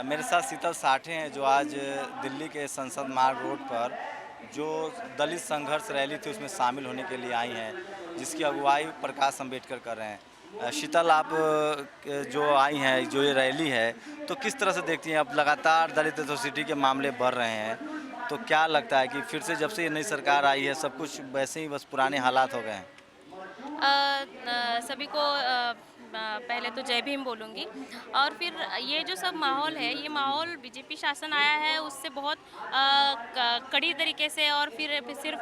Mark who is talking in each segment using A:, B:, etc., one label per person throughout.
A: मेरे साथ शीतल साठे हैं जो आज दिल्ली के संसद मार्ग रोड पर जो दलित संघर्ष रैली थी उसमें शामिल होने के लिए आई हैं, जिसकी अगुवाई प्रकाश अम्बेडकर कर रहे हैं। शीतल, आप जो आई हैं, जो ये रैली है, तो किस तरह से देखती हैं? अब लगातार दलित एट्रोसिटी के मामले बढ़ रहे हैं, तो क्या लगता है कि फिर से जब से ये नई सरकार आई है सब कुछ वैसे ही बस पुराने हालात हो गए हैं?
B: सभी को पहले तो जय भीम बोलूँगी। और फिर ये जो सब माहौल है, ये माहौल बीजेपी शासन आया है उससे बहुत कड़ी तरीके से और फिर सिर्फ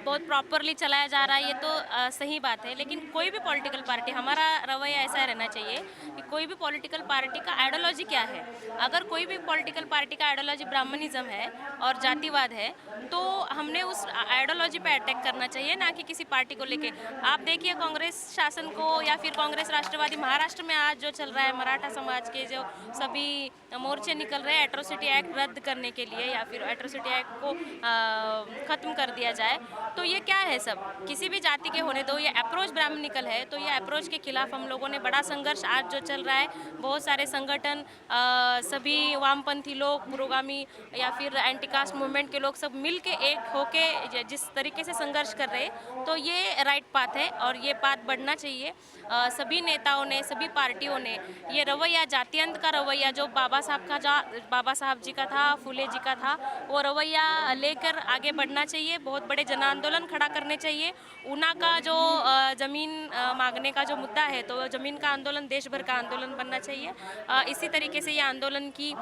B: बहुत प्रॉपरली चलाया जा रहा है, ये तो सही बात है। लेकिन कोई भी पॉलिटिकल पार्टी, हमारा रवैया ऐसा रहना चाहिए कि कोई भी पॉलिटिकल पार्टी का आइडियोलॉजी क्या है। अगर कोई भी पॉलिटिकल पार्टी का आइडियोलॉजी ब्राह्मणिज्म है और जातिवाद है, तो हमने उस आइडियोलॉजी पे अटैक करना चाहिए, ना कि किसी पार्टी को लेके। आप देखिए कांग्रेस शासन को या फिर कांग्रेस राष्ट्रवादी, महाराष्ट्र में आज जो चल रहा है, मराठा समाज के जो सभी मोर्चे निकल रहे हैं एट्रोसिटी एक्ट रद्द करने के लिए या फिर एट्रोसिटी एक्ट को ख़त्म कर दिया जाए, तो ये क्या है? सब किसी भी जाति के होने दो, ये अप्रोच ब्राह्मणिकल है। तो ये अप्रोच के खिलाफ हम लोगों ने बड़ा संघर्ष आज जो चल रहा है, बहुत सारे संगठन, सभी वामपंथी लोग, पुरोगामी या फिर एंटी कास्ट मूवमेंट के लोग सब मिल के एक होके जिस तरीके से संघर्ष कर रहे हैं, तो ये राइट पाथ है और ये पाथ बढ़ना चाहिए। सभी नेताओं ने, सभी पार्टियों ने ये रवैया, जातीयंत का रवैया जो बाबा साहब जी का था, फूले जी का था, वो रवैया लेकर आगे बढ़ना चाहिए। बहुत बड़े जन आंदोलन खड़ा करने चाहिए। ऊना का जो ज़मीन मांगने का जो मुद्दा है, तो ज़मीन का आंदोलन देश भर का आंदोलन बनना चाहिए। इसी तरीके से ये आंदोलन की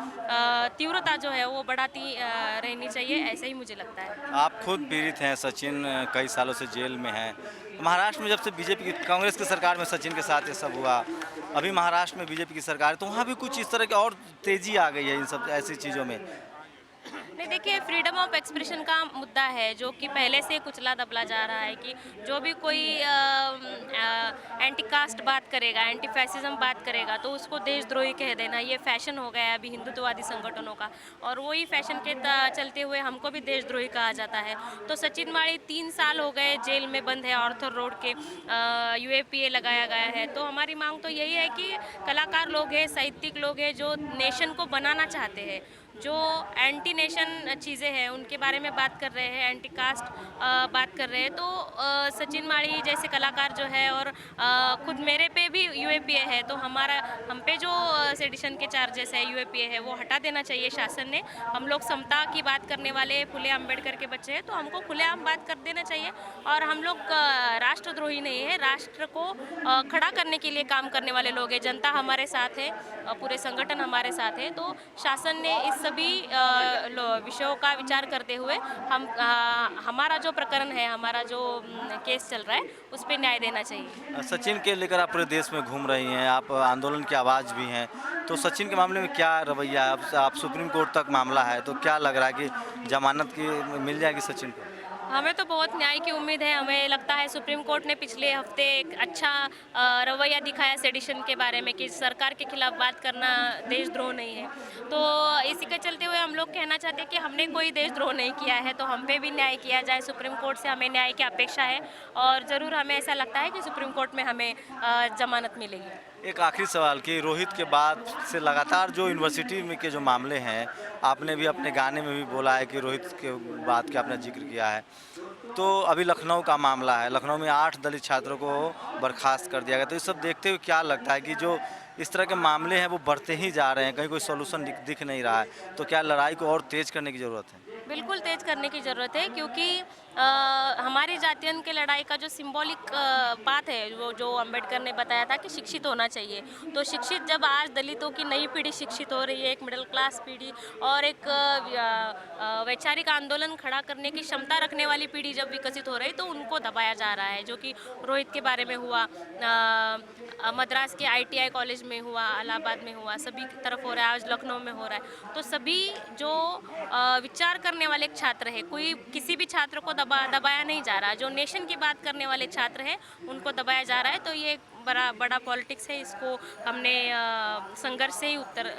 B: तीव्रता जो है वो बढ़ाती रहनी चाहिए, ऐसा ही मुझे लगता है।
A: आप खुद पीड़ित हैं, सचिन कई सालों से जेल में हैं। महाराष्ट्र में जब से बीजेपी की, कांग्रेस की सरकार में सचिन के साथ ये सब हुआ, अभी महाराष्ट्र में बीजेपी की सरकार है, तो वहाँ भी कुछ इस तरह की और तेज़ी आ गई है इन सब ऐसी चीज़ों में।
B: नहीं, देखिए फ्रीडम ऑफ एक्सप्रेशन का मुद्दा है जो कि पहले से कुचला दबला जा रहा है कि जो भी कोई एंटी कास्ट बात करेगा, एंटी फैसिज्म बात करेगा, तो उसको देशद्रोही कह देना, ये फैशन हो गया है अभी हिंदुत्ववादी संगठनों का। और वही फैशन के चलते हुए हमको भी देशद्रोही कहा जाता है। तो सचिन माड़ी 3 साल हो गए जेल में बंद है, आर्थर रोड के यूएपीए लगाया गया है। तो हमारी मांग तो यही है कि कलाकार लोग हैं, साहित्यिक लोग हैं जो नेशन को बनाना चाहते हैं, जो एंटी नेशन चीज़ें हैं उनके बारे में बात कर रहे हैं, एंटी कास्ट बात कर रहे हैं, तो सचिन माड़ी जैसे कलाकार जो है और खुद मेरे पे भी यूएपीए है, तो हम पे जो सेडिशन के चार्जेस है, यूएपीए है, वो हटा देना चाहिए शासन ने। हम लोग समता की बात करने वाले फुले अम्बेडकर के बच्चे हैं, तो हमको खुलेआम बात कर देना चाहिए। और हम लोग राष्ट्रद्रोही नहीं है, राष्ट्र को खड़ा करने के लिए काम करने वाले लोग हैं। जनता हमारे साथ है, पूरे संगठन हमारे साथ है। तो शासन ने इस सभी विषयों का विचार करते हुए हमारा जो प्रकरण है, हमारा जो केस चल रहा है, उस पर न्याय देना चाहिए।
A: सचिन के लेकर आप पूरे देश में घूम रही हैं, आप आंदोलन की आवाज़ भी हैं, तो सचिन के मामले में क्या रवैया है? अब आप सुप्रीम कोर्ट तक मामला है, तो क्या लग रहा है कि जमानत की मिल जाएगी सचिन को?
B: हमें तो बहुत न्याय की उम्मीद है। हमें लगता है सुप्रीम कोर्ट ने पिछले हफ्ते एक अच्छा रवैया दिखाया सेडिशन के बारे में कि सरकार के खिलाफ बात करना देशद्रोह नहीं है। तो इसी के चलते हुए हम लोग कहना चाहते हैं कि हमने कोई देशद्रोह नहीं किया है, तो हम पे भी न्याय किया जाए। सुप्रीम कोर्ट से हमें न्याय की अपेक्षा है और ज़रूर हमें ऐसा लगता है कि सुप्रीम कोर्ट में हमें जमानत मिलेगी।
A: एक आखिरी सवाल कि रोहित के बाद से लगातार जो यूनिवर्सिटी में के जो मामले हैं, आपने भी अपने गाने में भी बोला है कि रोहित के बात का आपने जिक्र किया है, तो अभी लखनऊ का मामला है, लखनऊ में 8 दलित छात्रों को बर्खास्त कर दिया गया। तो ये सब देखते हुए क्या लगता है कि जो इस तरह के मामले हैं वो बढ़ते ही जा रहे हैं, कहीं कोई सोल्यूशन दिख नहीं रहा है, तो क्या लड़ाई को और तेज़ करने की ज़रूरत है?
B: बिल्कुल तेज करने की ज़रूरत है, क्योंकि हमारी जातियन के लड़ाई का जो सिंबॉलिक बात है, वो जो अंबेडकर ने बताया था कि शिक्षित होना चाहिए। तो शिक्षित, जब आज दलितों की नई पीढ़ी शिक्षित हो रही है, एक मिडिल क्लास पीढ़ी और एक वैचारिक आंदोलन खड़ा करने की क्षमता रखने वाली पीढ़ी जब विकसित हो रही, तो उनको दबाया जा रहा है, जो कि रोहित के बारे में हुआ, मद्रास के आईटीआई कॉलेज में हुआ, इलाहाबाद में हुआ, सभी तरफ हो रहा है, आज लखनऊ में हो रहा है। तो सभी जो विचार करने वाले छात्र हैं, कोई किसी भी छात्र को दबाया नहीं जा रहा, जो नेशन की बात करने वाले छात्र हैं उनको दबाया जा रहा है। तो ये बड़ा पॉलिटिक्स है, इसको हमने संघर्ष से ही उत्तर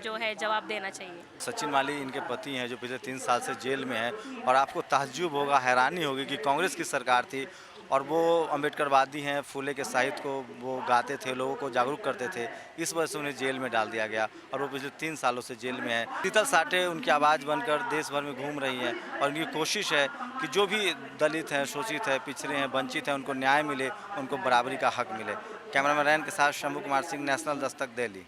B: जो है जवाब देना चाहिए।
A: सचिन माली इनके पति हैं जो पिछले 3 साल से जेल में हैं, और आपको ताज्जुब होगा, हैरानी होगी कि कांग्रेस की सरकार थी और वो अम्बेडकरवादी हैं, फूले के साहित्य को वो गाते थे, लोगों को जागरूक करते थे। इस वजह से उन्हें जेल में डाल दिया गया और वो पिछले 3 सालों से जेल में है। शीतल साठे उनकी आवाज़ बनकर देश भर में घूम रही हैं और उनकी कोशिश है कि जो भी दलित हैं, शोषित हैं, पिछड़े हैं, वंचित हैं, उनको न्याय मिले, उनको बराबरी का हक मिले। कैमरामैन के साथ शंभू कुमार सिंह, नेशनल दस्तक, दिल्ली।